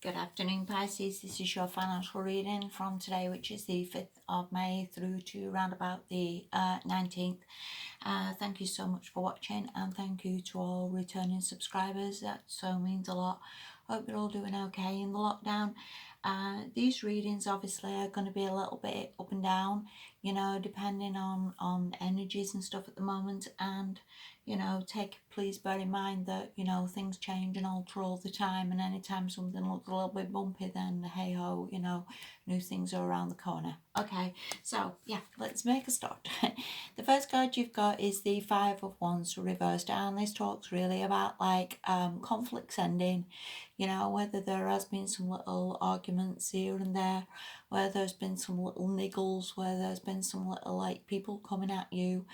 Good afternoon, Pisces. This is your financial reading from today, which is the 5th of May through to around about the 19th. Thank you so much for watching, and thank you to all returning subscribers. That so means a lot. Hope you're all doing okay in the lockdown. These readings obviously are going to be a little bit up and down, you know, depending on energies and stuff at the moment. And you know, please bear in mind that, you know, things change and alter all the time, and anytime something looks a little bit bumpy, then hey ho, you know, new things are around the corner. Okay, so yeah, let's make a start. The first card you've got is the Five of Wands reversed, and this talks really about like conflicts ending, you know, whether there has been some little arguments here and there, where there's been some little niggles, where there's been some little like people coming at you.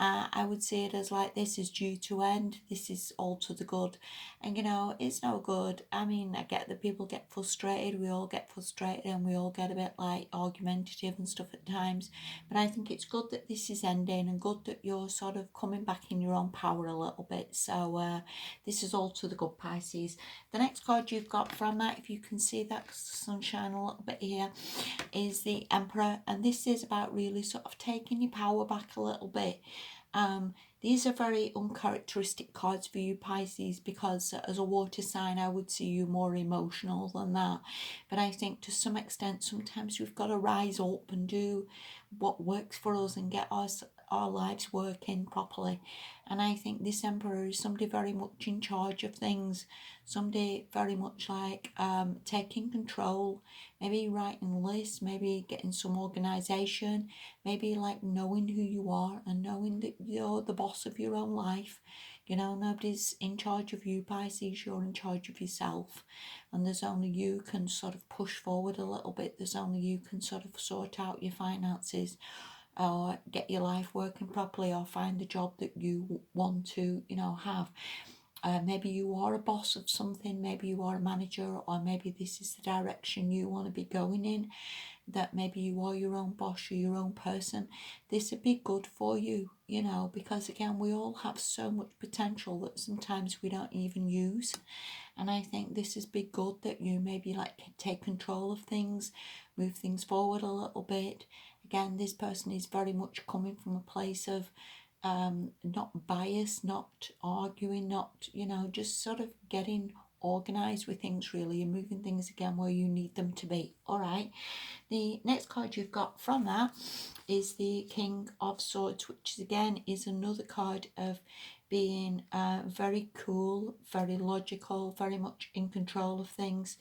I would see it as like this is due to end, this is all to the good. And you know, it's no good. I mean, I get that people get frustrated, we all get frustrated, and we all get a bit like argumentative and stuff at times, but I think it's good that this is ending, and good that you're sort of coming back in your own power a little bit. So this is all to the good, Pisces. The next card you've got from that, if you can see that sunshine a little bit here, is the Emperor, and this is about really sort of taking your power back a little bit. These are very uncharacteristic cards for you, Pisces, because as a water sign I would see you more emotional than that. But I think to some extent sometimes we've got to rise up and do what works for us and get our lives working properly. And I think this Emperor is somebody very much in charge of things, somebody very much like taking control, maybe writing lists, maybe getting some organisation, maybe like knowing who you are and knowing that you're the boss of your own life. You know, nobody's in charge of you, Pisces, you're in charge of yourself. And there's only you can sort of push forward a little bit. There's only you can sort of sort out your finances, or get your life working properly, or find the job that you want to, you know, have. Maybe you are a boss of something, maybe you are a manager, or maybe this is the direction you want to be going in, that maybe you are your own boss, you're your own person. This would be good for you, you know, because again, we all have so much potential that sometimes we don't even use. And I think this is be good that you maybe like take control of things, move things forward a little bit. Again, this person is very much coming from a place of not bias, not arguing, not, you know, just sort of getting organized with things really, and moving things again where you need them to be. All right, the next card you've got from that is the King of Swords, which again is another card of being very cool, very logical, very much in control of things.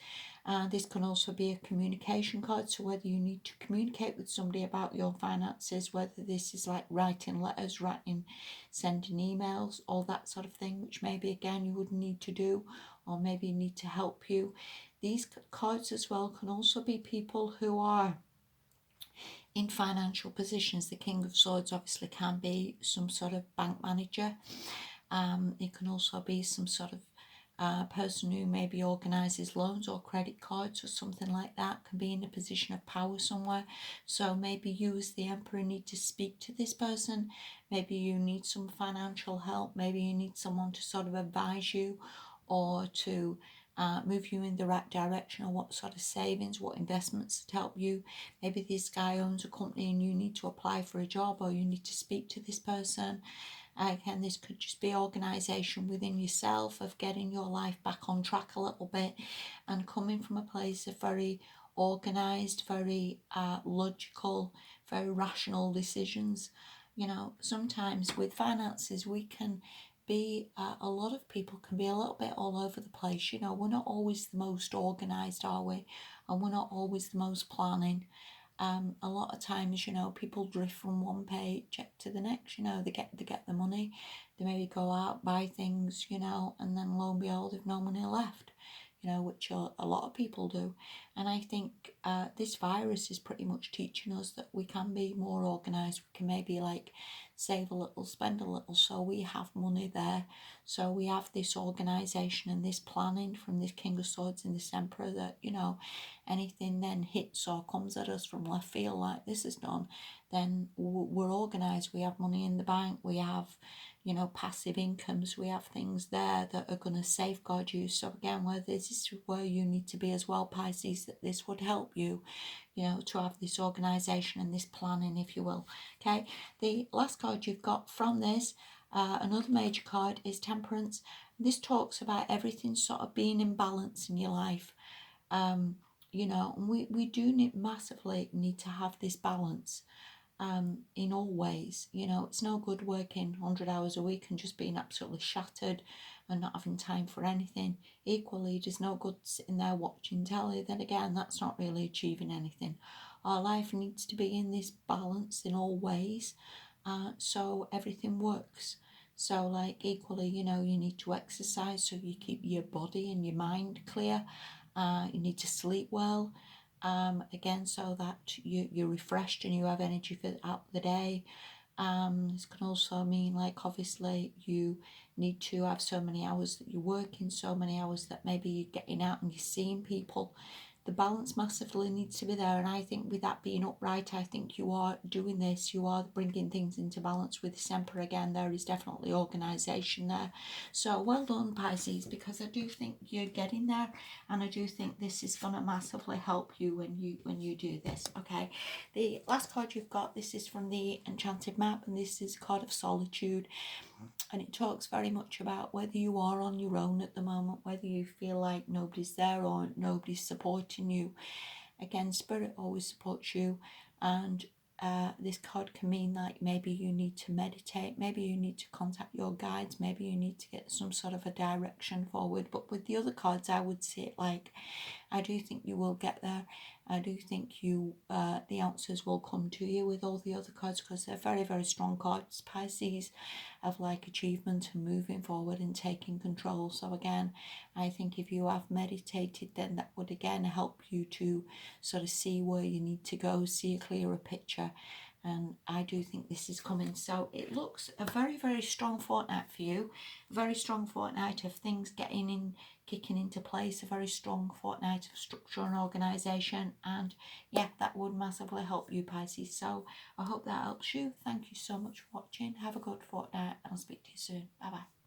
This can also be a communication card, so whether you need to communicate with somebody about your finances, whether this is like writing letters, sending emails, all that sort of thing, which maybe again you would need to do, or maybe need to help you. These cards as well can also be people who are in financial positions. The King of Swords obviously can be some sort of bank manager. It can also be some sort of person who maybe organises loans or credit cards or something like that, can be in a position of power somewhere. So maybe you as the Emperor need to speak to this person. Maybe you need some financial help. Maybe you need someone to sort of advise you, or to move you in the right direction, or what sort of savings, what investments to help you. Maybe this guy owns a company and you need to apply for a job, or you need to speak to this person. Again, this could just be organisation within yourself of getting your life back on track a little bit, and coming from a place of very organised, very logical, very rational decisions. You know, sometimes with finances we can be, a lot of people can be a little bit all over the place. You know, we're not always the most organised, are we? And we're not always the most planning. A lot of times, you know, people drift from one paycheck to the next. You know, they get the money, they maybe go out, buy things, you know, and then lo and behold, they've no money left, you know, which a lot of people do. And I think this virus is pretty much teaching us that we can be more organised. We can maybe like save a little, spend a little, so we have money there. So we have this organisation and this planning from this King of Swords and this Emperor, that, you know, anything then hits or comes at us from left field like this is done, then we're organised. We have money in the bank, we have, you know, passive incomes. We have things there that are going to safeguard you. So again, where this is where you need to be as well, Pisces, that this would help you, you know, to have this organisation and this planning, if you will. Okay, the last card you've got from this, another major card, is Temperance. This talks about everything sort of being in balance in your life. You know, and we do massively need to have this balance in all ways. You know, it's no good working 100 hours a week and just being absolutely shattered and not having time for anything. Equally, there's no good sitting there watching telly. Then again, that's not really achieving anything. Our life needs to be in this balance in all ways, so everything works. So, like, equally, you know, you need to exercise so you keep your body and your mind clear. You need to sleep well, again, so that you're refreshed and you have energy for out the day. This can also mean, like, obviously you need to have so many hours that you're working, so many hours that maybe you're getting out and you're seeing people. The balance massively needs to be there, and I think with that being upright, I think you are doing this, you are bringing things into balance with this Emperor. Again, there is definitely organisation there. So well done, Pisces, because I do think you're getting there, and I do think this is going to massively help you when you do this. Okay, the last card you've got, this is from the Enchanted Map, and this is a card of solitude. And it talks very much about whether you are on your own at the moment, whether you feel like nobody's there or nobody's supporting you. Again, Spirit always supports you, and this card can mean like maybe you need to meditate, maybe you need to contact your guides, maybe you need to get some sort of a direction forward. But with the other cards, I would say it like, I do think you will get there. I do think you the answers will come to you with all the other cards, because they're very, very strong cards, Pisces, of like achievement and moving forward and taking control. So again, I think if you have meditated, then that would again help you to sort of see where you need to go, see a clearer picture. And I do think this is coming. So it looks a very, very strong fortnight for you. A very strong fortnight of things getting in, kicking into place. A very strong fortnight of structure and organisation. And yeah, that would massively help you, Pisces. So I hope that helps you. Thank you so much for watching. Have a good fortnight, and I'll speak to you soon. Bye bye.